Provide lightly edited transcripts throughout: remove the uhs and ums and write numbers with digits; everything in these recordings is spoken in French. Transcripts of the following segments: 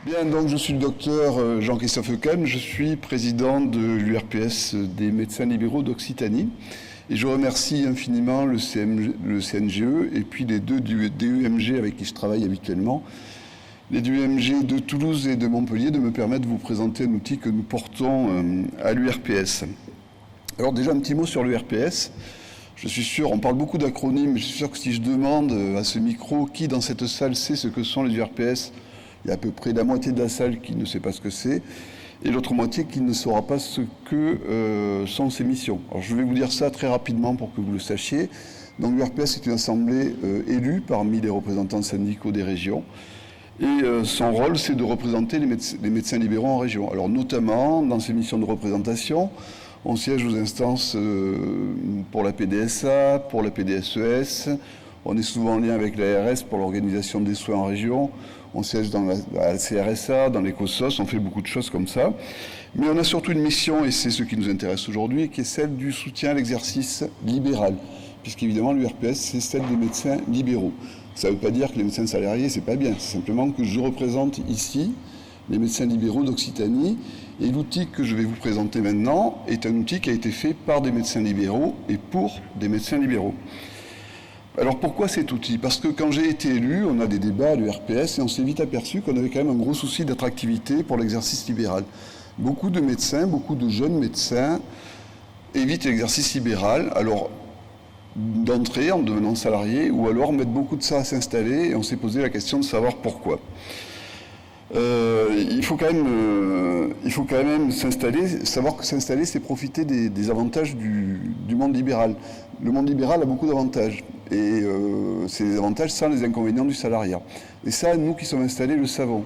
Bien, donc je suis le docteur Jean-Christophe Lecam, je suis président de l'URPS des médecins libéraux d'Occitanie et je remercie infiniment le CNGE et puis les deux DEMG avec qui je travaille habituellement, les DEMG de Toulouse et de Montpellier, de me permettre de vous présenter un outil que nous portons à l'URPS. Alors déjà un petit mot sur l'URPS. Je suis sûr, on parle beaucoup d'acronymes, je suis sûr que si je demande à ce micro qui dans cette salle sait ce que sont les URPS, il y a à peu près la moitié de la salle qui ne sait pas ce que c'est, et l'autre moitié qui ne saura pas ce que sont ces missions. Alors je vais vous dire ça très rapidement pour que vous le sachiez. Donc l'URPS est une assemblée élue parmi les représentants syndicaux des régions, et son rôle c'est de représenter les médecins libéraux en région. Alors notamment dans ces missions de représentation, on siège aux instances pour la PDSA, pour la PDSES, on est souvent en lien avec l'ARS pour l'organisation des soins en région, on siège dans la CRSA, dans l'ECOSOS, on fait beaucoup de choses comme ça. Mais on a surtout une mission, et c'est ce qui nous intéresse aujourd'hui, qui est celle du soutien à l'exercice libéral, puisqu'évidemment l'URPS, c'est celle des médecins libéraux. Ça ne veut pas dire que les médecins salariés, c'est pas bien, c'est simplement que je représente ici les médecins libéraux d'Occitanie, et l'outil que je vais vous présenter maintenant est un outil qui a été fait par des médecins libéraux et pour des médecins libéraux. Alors pourquoi cet outil ? Parce que quand j'ai été élu, on a des débats à l'URPS et on s'est vite aperçu qu'on avait quand même un gros souci d'attractivité pour l'exercice libéral. Beaucoup de médecins, beaucoup de jeunes médecins évitent l'exercice libéral, alors d'entrée en devenant salarié, ou alors mettent beaucoup de ça à s'installer, et on s'est posé la question de savoir pourquoi. Il faut quand même savoir que s'installer, c'est profiter des avantages du monde libéral. Le monde libéral a beaucoup d'avantages, et c'est des avantages sans les inconvénients du salariat. Et ça, nous qui sommes installés, le savons.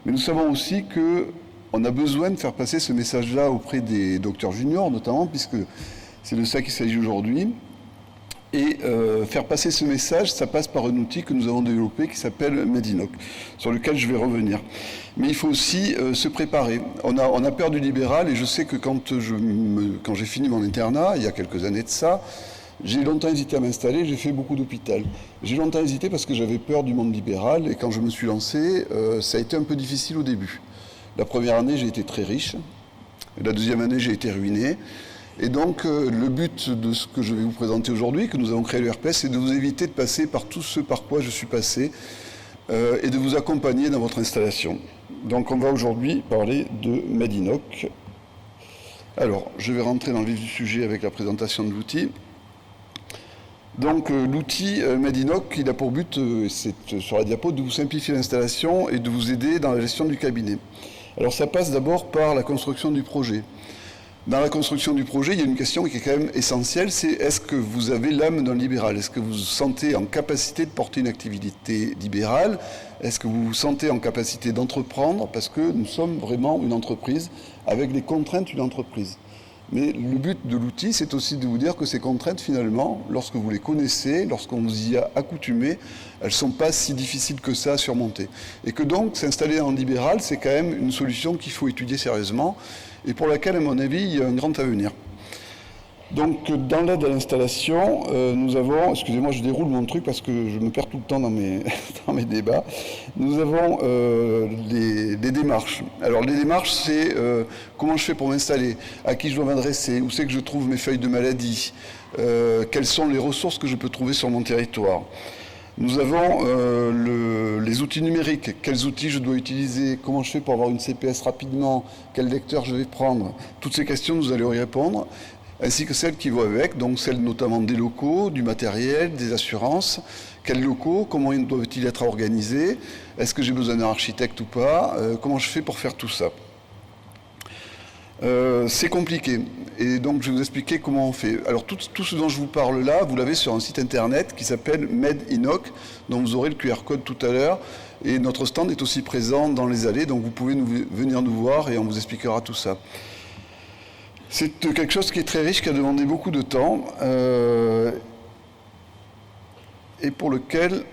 Mais nous savons aussi qu'on a besoin de faire passer ce message-là auprès des docteurs juniors, notamment, puisque c'est de ça qu'il s'agit aujourd'hui. Et faire passer ce message, ça passe par un outil que nous avons développé qui s'appelle Medinoc, sur lequel je vais revenir. Mais il faut aussi se préparer. On a peur du libéral, et je sais que quand j'ai fini mon internat, il y a quelques années de ça, j'ai longtemps hésité à m'installer, j'ai fait beaucoup d'hôpital. J'ai longtemps hésité parce que j'avais peur du monde libéral, et quand je me suis lancé, ça a été un peu difficile au début. La première année, j'ai été très riche, et la deuxième année, j'ai été ruiné. Et donc, le but de ce que je vais vous présenter aujourd'hui, que nous avons créé l'URPS, c'est de vous éviter de passer par tout ce par quoi je suis passé et de vous accompagner dans votre installation. Donc, on va aujourd'hui parler de Medinoc. Alors, je vais rentrer dans le vif du sujet avec la présentation de l'outil. Donc, l'outil Medinoc, il a pour but, c'est sur la diapo, de vous simplifier l'installation et de vous aider dans la gestion du cabinet. Alors, ça passe d'abord par la construction du projet. Dans la construction du projet, il y a une question qui est quand même essentielle, c'est est-ce que vous avez l'âme d'un libéral ? Est-ce que vous vous sentez en capacité de porter une activité libérale ? Est-ce que vous vous sentez en capacité d'entreprendre ? Parce que nous sommes vraiment une entreprise avec les contraintes d'une entreprise. Mais le but de l'outil, c'est aussi de vous dire que ces contraintes, finalement, lorsque vous les connaissez, lorsqu'on vous y a accoutumé, elles ne sont pas si difficiles que ça à surmonter. Et que donc, s'installer en libéral, c'est quand même une solution qu'il faut étudier sérieusement et pour laquelle, à mon avis, il y a un grand avenir. Donc, dans l'aide à l'installation, nous avons... Excusez-moi, je déroule mon truc parce que je me perds tout le temps dans mes débats. Nous avons les démarches. Alors, les démarches, c'est comment je fais pour m'installer, à qui je dois m'adresser, où c'est que je trouve mes feuilles de maladie, quelles sont les ressources que je peux trouver sur mon territoire. Nous avons les outils numériques, quels outils je dois utiliser, comment je fais pour avoir une CPS rapidement, quel lecteur je vais prendre. Toutes ces questions, nous allons y répondre, ainsi que celles qui vont avec, donc celles notamment des locaux, du matériel, des assurances. Quels locaux, comment doivent-ils être organisés, est-ce que j'ai besoin d'un architecte ou pas, comment je fais pour faire tout ça. C'est compliqué, et donc je vais vous expliquer comment on fait. Alors tout ce dont je vous parle là, vous l'avez sur un site internet qui s'appelle Medinoc, dont vous aurez le QR code tout à l'heure, et notre stand est aussi présent dans les allées, donc vous pouvez venir nous voir et on vous expliquera tout ça. C'est quelque chose qui est très riche, qui a demandé beaucoup de temps, et pour lequel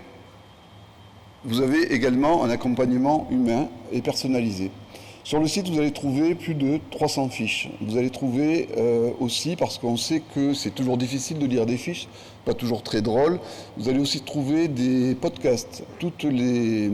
vous avez également un accompagnement humain et personnalisé. Sur le site, vous allez trouver plus de 300 fiches. Vous allez trouver aussi, parce qu'on sait que c'est toujours difficile de lire des fiches, pas toujours très drôle, vous allez aussi trouver des podcasts. Toutes les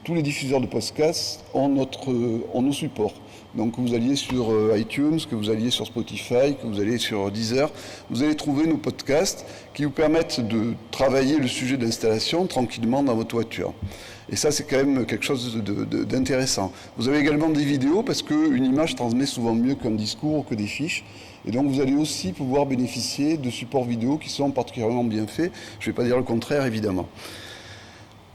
tous les diffuseurs de podcasts ont nos supports. Donc que vous alliez sur iTunes, que vous alliez sur Spotify, que vous alliez sur Deezer, vous allez trouver nos podcasts qui vous permettent de travailler le sujet d'installation tranquillement dans votre voiture. Et ça, c'est quand même quelque chose d'intéressant. Vous avez également des vidéos parce qu'une image transmet souvent mieux qu'un discours ou que des fiches. Et donc vous allez aussi pouvoir bénéficier de supports vidéo qui sont particulièrement bien faits. Je ne vais pas dire le contraire, évidemment.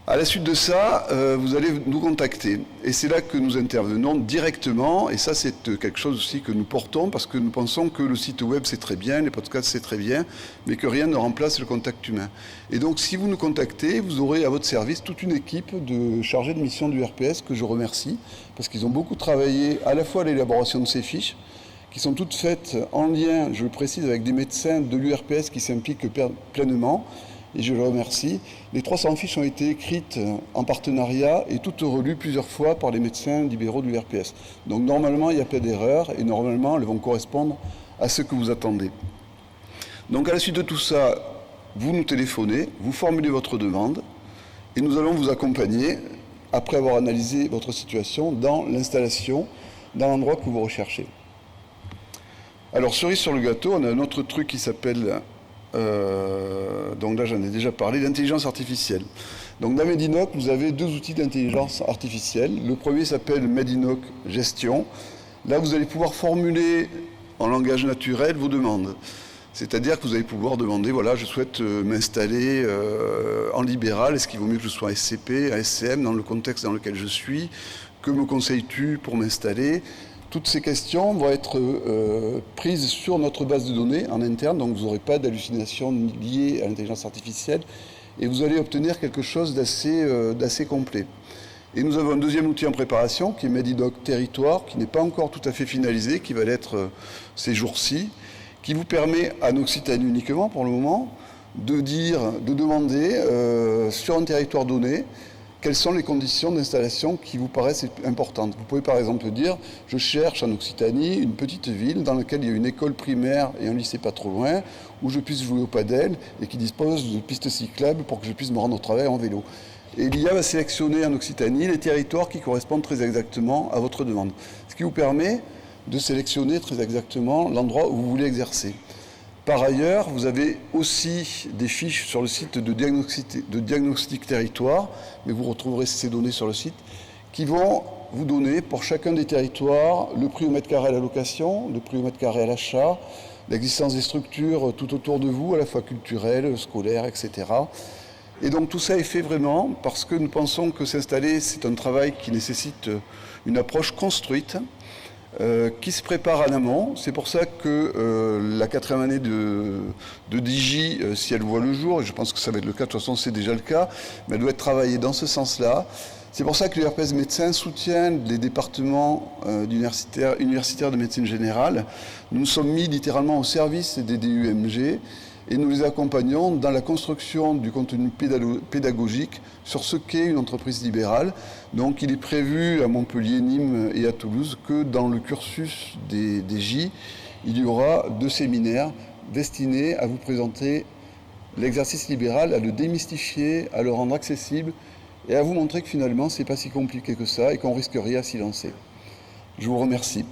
À la suite de ça, vous allez nous contacter. Et c'est là que nous intervenons directement. Et ça, c'est quelque chose aussi que nous portons parce que nous pensons que le site web, c'est très bien, les podcasts, c'est très bien, mais que rien ne remplace le contact humain. Et donc, si vous nous contactez, vous aurez à votre service toute une équipe de chargés de mission du RPS que je remercie parce qu'ils ont beaucoup travaillé à la fois à l'élaboration de ces fiches, qui sont toutes faites en lien, je le précise, avec des médecins de l'URPS qui s'impliquent pleinement. Et je le remercie. Les 300 fiches ont été écrites en partenariat et toutes relues plusieurs fois par les médecins libéraux du RPS. Donc normalement, il n'y a pas d'erreur et normalement, elles vont correspondre à ce que vous attendez. Donc à la suite de tout ça, vous nous téléphonez, vous formulez votre demande et nous allons vous accompagner, après avoir analysé votre situation, dans l'installation, dans l'endroit que vous recherchez. Alors, cerise sur le gâteau, on a un autre truc qui s'appelle... donc là j'en ai déjà parlé, l'intelligence artificielle. Donc dans Medinoc, vous avez deux outils d'intelligence artificielle. Le premier s'appelle Medinoc Gestion. Là vous allez pouvoir formuler en langage naturel vos demandes. C'est-à-dire que vous allez pouvoir demander, voilà, je souhaite m'installer en libéral, est-ce qu'il vaut mieux que je sois SCP, SCM dans le contexte dans lequel je suis? Que me conseilles-tu pour m'installer? Toutes ces questions vont être prises sur notre base de données en interne, donc vous n'aurez pas d'hallucinations liées à l'intelligence artificielle et vous allez obtenir quelque chose d'assez complet. Et nous avons un deuxième outil en préparation qui est Medinoc Territoire, qui n'est pas encore tout à fait finalisé, qui va l'être ces jours-ci, qui vous permet, en Occitanie uniquement pour le moment, de demander sur un territoire donné quelles sont les conditions d'installation qui vous paraissent importantes. Vous pouvez par exemple dire, je cherche en Occitanie une petite ville dans laquelle il y a une école primaire et un lycée pas trop loin, où je puisse jouer au padel et qui dispose de pistes cyclables pour que je puisse me rendre au travail en vélo. Et l'IA va sélectionner en Occitanie les territoires qui correspondent très exactement à votre demande. Ce qui vous permet de sélectionner très exactement l'endroit où vous voulez exercer. Par ailleurs, vous avez aussi des fiches sur le site de diagnostic territoire, mais vous retrouverez ces données sur le site, qui vont vous donner pour chacun des territoires le prix au mètre carré à la location, le prix au mètre carré à l'achat, l'existence des structures tout autour de vous, à la fois culturelles, scolaires, etc. Et donc tout ça est fait vraiment parce que nous pensons que s'installer, c'est un travail qui nécessite une approche construite, qui se prépare en amont. C'est pour ça que la 4e année de Digi, si elle voit le jour, et je pense que ça va être le cas, de toute façon c'est déjà le cas, mais elle doit être travaillée dans ce sens-là. C'est pour ça que l'URPS Médecins soutient les départements universitaires de médecine générale. Nous nous sommes mis littéralement au service des DUMG et nous les accompagnons dans la construction du contenu pédagogique sur ce qu'est une entreprise libérale. Donc il est prévu à Montpellier, Nîmes et à Toulouse que dans le cursus des J, il y aura 2 séminaires destinés à vous présenter l'exercice libéral, à le démystifier, à le rendre accessible et à vous montrer que finalement c'est pas si compliqué que ça et qu'on risque rien à s'y lancer. Je vous remercie.